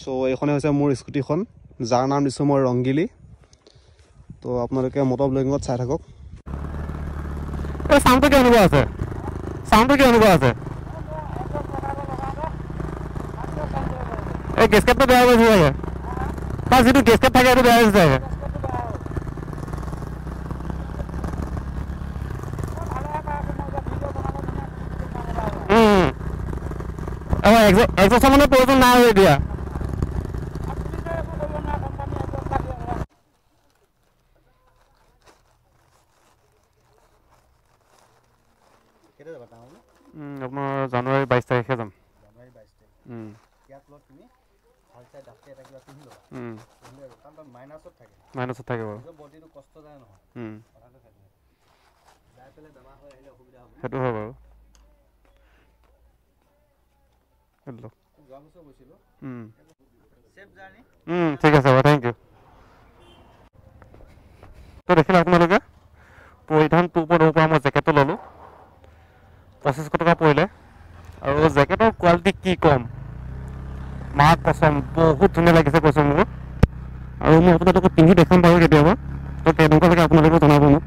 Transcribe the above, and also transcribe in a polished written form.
so এইখনে হৈছে মোৰ স্কুটিখন যাৰ নাম দিছোঁ মই ৰংগিলি তো আপোনালোকে মটৰ ব্লগিঙত চাই থাকক এই সাউন্ডটো কি অনুভৱ আছে এই গেছকেটটো বেয়া হৈ গৈছে তাৰ যিটো গেছকেট থাকে সেইটো বেয়া হৈছে চাগে এক্সেছৰ মানে প্ৰয়োজন নাই হৈ দিয়া আপোনাৰ জানুৱাৰী 22 তাৰিখে যাম মাইনাছত থাকে বাৰু সেইটো হয় বাৰু ঠিক আছে বাৰু থেংক ইউ তো দেখিলে আপোনালোকে পৰিধান 2.0 পৰা মই জেকেটটো ল'লোঁ 2500 টকা পৰিলে আৰু জেকেটৰ কোৱালিটি কি ক'ম মাক কচম বহুত ধুনীয়া লাগিছে কৈছোঁ মোক আৰু মই আপোনালোকক পিন্ধি দেখাম বাৰু কেতিয়াবা তো কেনেকুৱা লাগে আপোনালোকে জনাব মোক